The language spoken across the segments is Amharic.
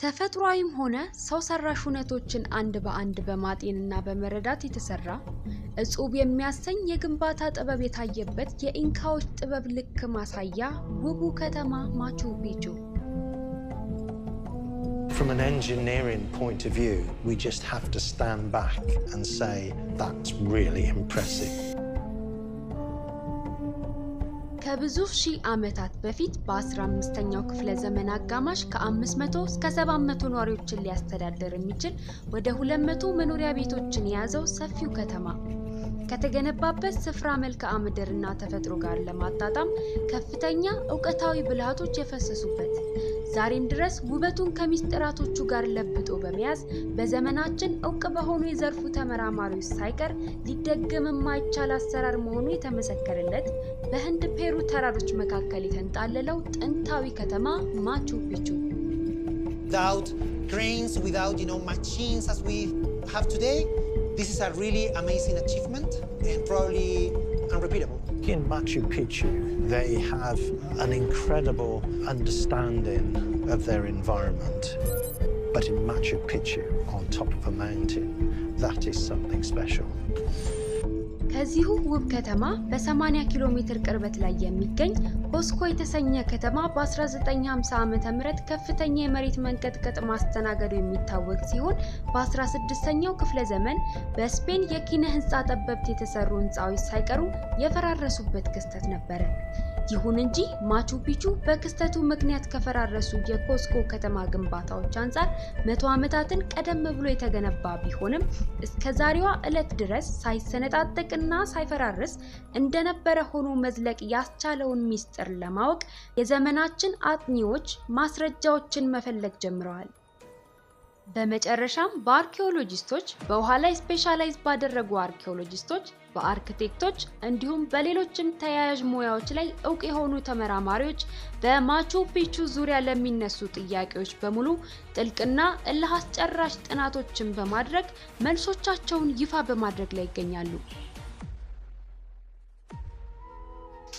ተፈጥሯዊም ሆነ ሰው ሰራሽ ሁነቶችን አንድ በአንድ በማጤንና በመረዳት የተሰራ እጹብ የሚያሰኝ የግንባታ ጥበብ የታየበት የኢንካዎች ጥበብ ልክ ማሳያ ውቡ ከተማ ማቹ ፒቹ። From an engineering point of view, we just have to stand back and say that's really impressive. ከብዙ ሺህ ዓመታት በፊት በ15ኛው ክፍለ ዘመን አጋማሽ ከ500 እስከ 700 ነዋሪዎችን ሊያስተዳድር የሚችል ወደ 200 መኖሪያ ቤቶችን የያዘው ሰፊው ከተማ ከተገነባበት ስፍራ መልክዓ ምድርና ተፈጥሮ ጋር ለማጣጣም ከፍተኛ ዕውቀታዊ ብልሃቶች የፈሰሱበት ዛሬም ድረስ ውበቱን ከሚስጥራቶቹ ጋር ለብጦ በመያዝ በዘመናችን ዕውቅ በሆኑ የዘርፉ ተመራማሪዎች ሳይቀር ሊደገም የማይቻል አሰራር መሆኑ የተመሰከረለት በህንድ ፔሩ ተራሮች መካከል የተንጣለለው ጥንታዊ ከተማ ማቹ ፒቹ። Without cranes, without machines as we have today, this is a really amazing achievement and probably unrepeatable. In Machu Picchu, they have an incredible understanding of their environment. But in Machu Picchu, on top of a mountain, that is something special. ከዚሁ ውብ ከተማ በ80 ኪሎ ሜትር ቅርበት ላይ የሚገኝ ኮስኮ የተሰኘ ከተማ በ1950 ዓመተ ምህረት ከፍተኛ የመሬት መንቀጥቀጥ ማስተናገዱ የሚታወቅ ሲሆን በ16ኛው ክፍለ ዘመን በስፔን የኪነ ህንጻ ጠበብት የተሰሩ ህንጻዎች ሳይቀሩ የፈራረሱበት ክስተት ነበር። ይሁን እንጂ ማቹ ፒቹ በክስተቱ ምክንያት ከፈራረሱ የኮስኮ ከተማ ግንባታዎች አንፃር 100 ዓመታትን ቀደም ብሎ የተገነባ ቢሆንም እስከዛሬዋ ዕለት ድረስ ሳይሰነጣጠቅና ሳይፈራረስ እንደነበረ ሆኖ መዝለቅ ያስቻለውን ሚስጥር ለማወቅ የዘመናችን አጥኚዎች ማስረጃዎችን መፈለግ ጀምረዋል። በመጨረሻም በአርኪኦሎጂስቶች በውሃ ላይ ስፔሻላይዝ ባደረጉ አርኪኦሎጂስቶች በአርኪቴክቶች እንዲሁም በሌሎችም ተያያዥ ሙያዎች ላይ ዕውቅ የሆኑ ተመራማሪዎች በማቹ ፒቹ ዙሪያ ለሚነሱ ጥያቄዎች በሙሉ ጥልቅና እልህ አስጨራሽ ጥናቶችን በማድረግ መልሶቻቸውን ይፋ በማድረግ ላይ ይገኛሉ።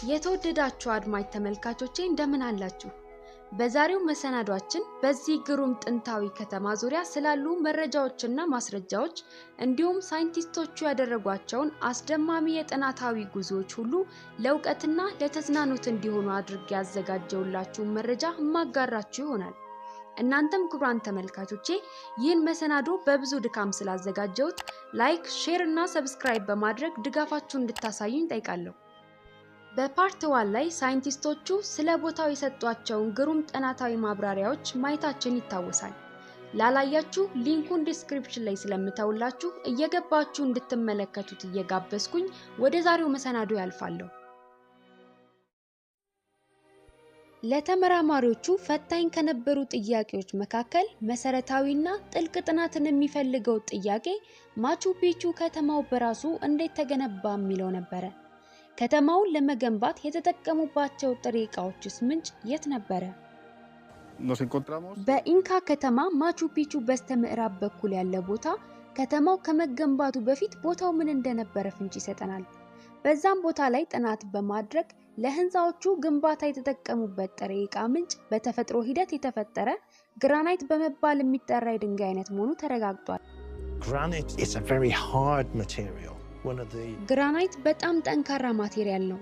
የተወደዳችሁ አድማጭ ተመልካቾቼ እንደምን አላችሁ? በዛሬው መሰናዷችን በዚህ ግሩም ጥንታዊ ከተማ ዙሪያ ስላሉ መረጃዎችና ማስረጃዎች እንዲሁም ሳይንቲስቶቹ ያደረጓቸውን አስደማሚ የጥናታዊ ጉዞዎች ሁሉ ለዕውቀትና ለተዝናኖት እንዲሆኑ አድርጌ ያዘጋጀውላችሁ መረጃ ማጋራችሁ ይሆናል። እናንተም ክቡራን ተመልካቾቼ ይህን መሰናዶ በብዙ ድካም ስላዘጋጀሁት ላይክ፣ ሼር እና ሰብስክራይብ በማድረግ ድጋፋችሁን እንድታሳዩኝ ጠይቃለሁ። በፓርት 1 ላይ ሳይንቲስቶቹ ስለ ቦታው የሰጧቸውን ግሩም ጥናታዊ ማብራሪያዎች ማየታችን ይታወሳል። ላላያችሁ ሊንኩን ዲስክሪፕሽን ላይ ስለምተውላችሁ እየገባችሁ እንድትመለከቱት እየጋበዝኩኝ ወደ ዛሬው መሰናዶ ያልፋለሁ። ለተመራማሪዎቹ ፈታኝ ከነበሩ ጥያቄዎች መካከል መሰረታዊና ጥልቅ ጥናትን የሚፈልገው ጥያቄ ማቹ ፒቹ ከተማው በራሱ እንዴት ተገነባ የሚለው ነበር። ከተማውን ለመገንባት የተጠቀሙባቸው ጥሬ ዕቃዎችስ ምንጭ የት ነበር? በኢንካ ከተማ ማቹ ፒቹ በስተምዕራብ በኩል ያለ ቦታ ከተማው ከመገንባቱ በፊት ቦታው ምን እንደነበረ ፍንጭ ይሰጠናል። በዛም ቦታ ላይ ጥናት በማድረግ ለህንጻዎቹ ግንባታ የተጠቀሙበት ጥሬ ዕቃ ምንጭ በተፈጥሮ ሂደት የተፈጠረ ግራናይት በመባል የሚጠራ የድንጋይ አይነት መሆኑ ተረጋግጧል። Granite is a very hard material. ግራናይት በጣም ጠንካራ ማቴሪያል ነው።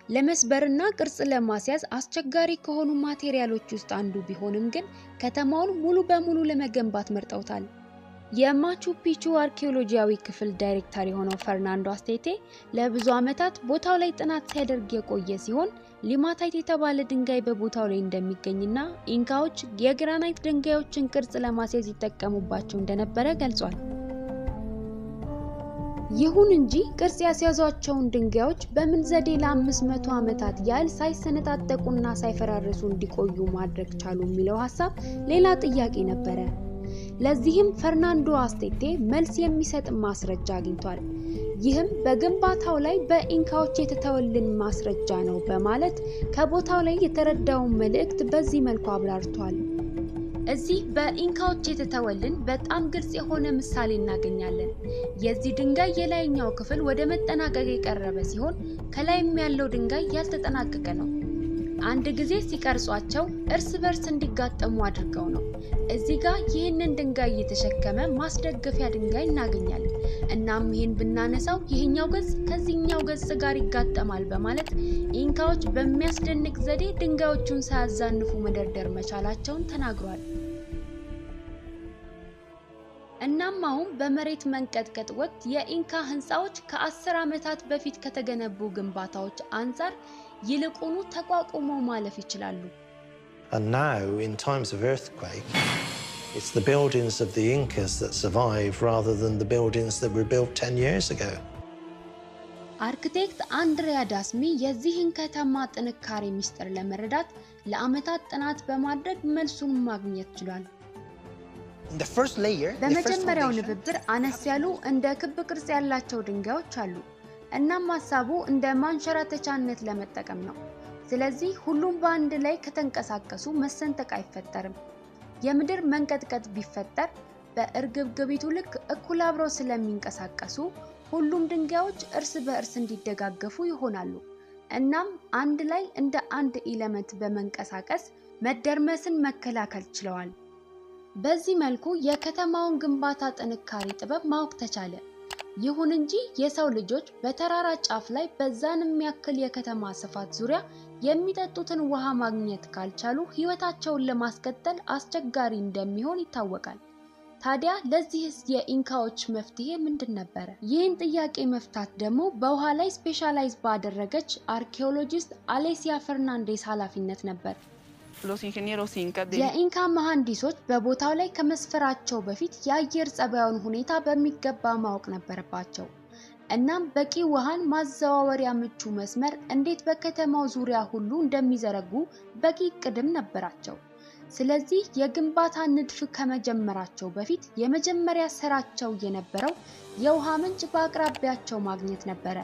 ለመስበርና ቅርጽ ለማስያዝ አስቸጋሪ ከሆኑ ማቴሪያሎች ውስጥ አንዱ ቢሆንም ግን ከተማውን ሙሉ በሙሉ ለመገንባት መርጠውታል። የማቹ ፒቹ አርኪኦሎጂያዊ ክፍል ዳይሬክተር የሆነው ፈርናንዶ አስቴቴ ለብዙ ዓመታት ቦታው ላይ ጥናት ሲያደርግ የቆየ ሲሆን ሊማታይት የተባለ ድንጋይ በቦታው ላይ እንደሚገኝና ኢንካዎች የግራናይት ድንጋዮችን ቅርጽ ለማስያዝ ይጠቀሙባቸው እንደነበረ ገልጿል። ይሁን እንጂ ቅርጽ ያስያዟቸውን ድንጋዮች በምን ዘዴ ለ500 ዓመታት ያህል ሳይሰነጣጠቁና ሳይፈራረሱ እንዲቆዩ ማድረግ ቻሉ የሚለው ሐሳብ ሌላ ጥያቄ ነበር። ለዚህም ፈርናንዶ አስቴቴ መልስ የሚሰጥ ማስረጃ አግኝቷል። ይህም በግንባታው ላይ በኢንካዎች የተተወልን ማስረጃ ነው በማለት ከቦታው ላይ የተረዳውን መልእክት በዚህ መልኩ አብራርቷል። እዚህ በኢንካዎች የተተወልን በጣም ግልጽ የሆነ ምሳሌ እናገኛለን። የዚህ ድንጋይ የላይኛው ክፍል ወደ መጠናቀቅ የቀረበ ሲሆን ከላይም ያለው ድንጋይ ያልተጠናቀቀ ነው። አንድ ጊዜ ሲቀርጿቸው እርስ በርስ እንዲጋጠሙ አድርገው ነው። እዚህ ጋር ይህንን ድንጋይ እየተሸከመ ማስደገፊያ ድንጋይ እናገኛለን። እናም ይህን ብናነሳው ይህኛው ገጽ ከዚህኛው ገጽ ጋር ይጋጠማል በማለት ኢንካዎች በሚያስደንቅ ዘዴ ድንጋዮቹን ሳያዛንፉ መደርደር መቻላቸውን ተናግሯል። እናም አሁን በመሬት መንቀጥቀጥ ወቅት የኢንካ ህንጻዎች ከ10 ዓመታት በፊት ከተገነቡ ግንባታዎች አንፃር ይልቁኑ ተቋቁመው ማለፍ ይችላሉ። And now, in times of earthquake, it's the buildings of the Incas that survive rather than the buildings that were built 10 years ago. አርክቴክት አንድሪያ ዳስሚ የዚህን ከተማ ጥንካሬ ሚስጥር ለመረዳት ለዓመታት ጥናት በማድረግ መልሱን ማግኘት ችሏል። In the first layer, በመጀመሪያው ንብብር አነስ ያሉ እንደ ክብ ቅርጽ ያላቸው ድንጋዮች አሉ። እናም ሐሳቡ እንደ ማንሸራተቻነት ለመጠቀም ነው። ስለዚህ ሁሉም በአንድ ላይ ከተንቀሳቀሱ መሰንጠቅ አይፈጠርም። የምድር መንቀጥቀጥ ቢፈጠር በእርግብግቢቱ ልክ እኩል አብረው ስለሚንቀሳቀሱ ሁሉም ድንጋዮች እርስ በእርስ እንዲደጋገፉ ይሆናሉ። እናም አንድ ላይ እንደ አንድ ኤሌመንት በመንቀሳቀስ መደርመስን መከላከል ችለዋል። በዚህ መልኩ የከተማውን ግንባታ ጥንካሬ ጥበብ ማወቅ ተቻለ። ይሁን እንጂ የሰው ልጆች በተራራ ጫፍ ላይ በዛን የሚያክል የከተማ ስፋት ዙሪያ የሚጠጡትን ውሃ ማግኘት ካልቻሉ ህይወታቸውን ለማስቀጠል አስቸጋሪ እንደሚሆን ይታወቃል። ታዲያ ለዚህስ የኢንካዎች መፍትሄ ምንድን ነበር? ይህን ጥያቄ መፍታት ደግሞ በውሃ ላይ ስፔሻላይዝ ባደረገች አርኪኦሎጂስት አሌሲያ ፈርናንዴስ ኃላፊነት ነበር። የኢንካ መሐንዲሶች በቦታው ላይ ከመስፈራቸው በፊት የአየር ጸባዩን ሁኔታ በሚገባ ማወቅ ነበረባቸው። እናም በቂ ውሃን ማዘዋወሪያ ምቹ መስመር እንዴት በከተማው ዙሪያ ሁሉ እንደሚዘረጉ በቂ ቅድም ነበራቸው። ስለዚህ የግንባታ ንድፍ ከመጀመራቸው በፊት የመጀመሪያ ስራቸው የነበረው የውሃ ምንጭ በአቅራቢያቸው ማግኘት ነበር።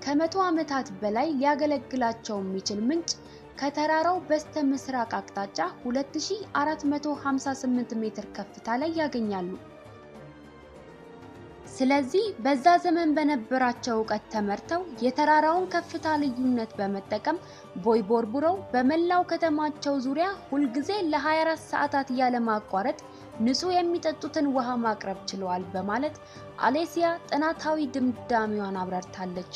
ከ100 ዓመታት በላይ ሊያገለግላቸው የሚችል ምንጭ ከተራራው በስተ ምስራቅ አቅጣጫ 2458 ሜትር ከፍታ ላይ ያገኛሉ። ስለዚህ በዛ ዘመን በነበራቸው ዕውቀት ተመርተው የተራራውን ከፍታ ልዩነት በመጠቀም ቦይ ቦርቡረው በመላው ከተማቸው ዙሪያ ሁሉ ጊዜ ለ24 ሰዓታት ያለ ማቋረጥ ንጹህ የሚጠጡትን ውሃ ማቅረብ ችለዋል በማለት አሌሲያ ጥናታዊ ድምዳሜዋን አብራርታለች።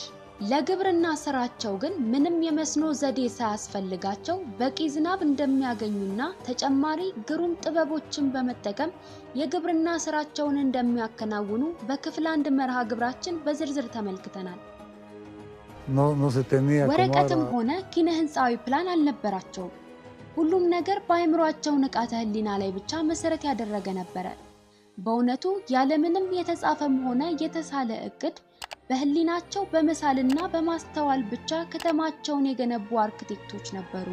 ለግብርና ስራቸው ግን ምንም የመስኖ ዘዴ ሳያስፈልጋቸው በቂ ዝናብ እንደሚያገኙና ተጨማሪ ግሩም ጥበቦችን በመጠቀም የግብርና ስራቸውን እንደሚያከናውኑ በክፍል 1 መርሃ ግብራችን በዝርዝር ተመልክተናል። ወረቀትም ሆነ ኪነ ህንጻዊ ፕላን አልነበራቸውም። ሁሉም ነገር በአይምሮአቸው ንቃተ ህሊና ላይ ብቻ መሰረት ያደረገ ነበር። በእውነቱ ያለምንም የተጻፈም ሆነ የተሳለ እቅድ በህሊናቸው በመሳልና በማስተዋል ብቻ ከተማቸውን የገነቡ አርክቴክቶች ነበሩ።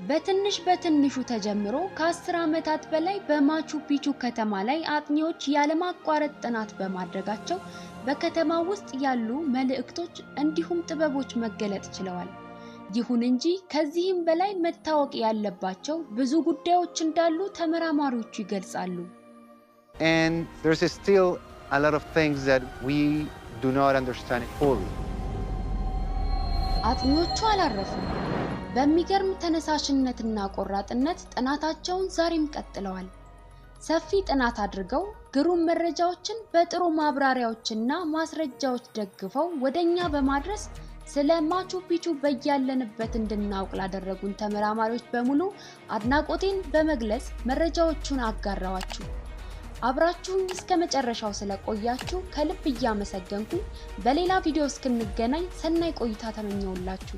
በትንሹ ተጀምሮ ከ10 ዓመታት በላይ በማቹ ፒቹ ከተማ ላይ አጥኚዎች ያለማቋረጥ ጥናት በማድረጋቸው በከተማው ውስጥ ያሉ መልእክቶች እንዲሁም ጥበቦች መገለጥ ችለዋል። ይሁን እንጂ ከዚህም በላይ መታወቅ ያለባቸው ብዙ ጉዳዮች እንዳሉ ተመራማሪዎቹ ይገልጻሉ። And there's still a lot of things that we do not understand fully. አጥኚዎቹ አላረፉም። በሚገርም ተነሳሽነትና ቆራጥነት ጥናታቸውን ዛሬም ቀጥለዋል። ሰፊ ጥናት አድርገው ግሩም መረጃዎችን በጥሩ ማብራሪያዎችና ማስረጃዎች ደግፈው ወደኛ በማድረስ ስለ ማቹ ፒቹ በያለንበት እንድናውቅ ላደረጉን ተመራማሪዎች በሙሉ አድናቆቴን በመግለጽ መረጃዎቹን አጋራዋችሁ። አብራችሁን እስከ መጨረሻው ስለቆያችሁ ከልብ እያመሰገንኩ በሌላ ቪዲዮ እስክንገናኝ ሰናይ ቆይታ ተመኘውላችሁ።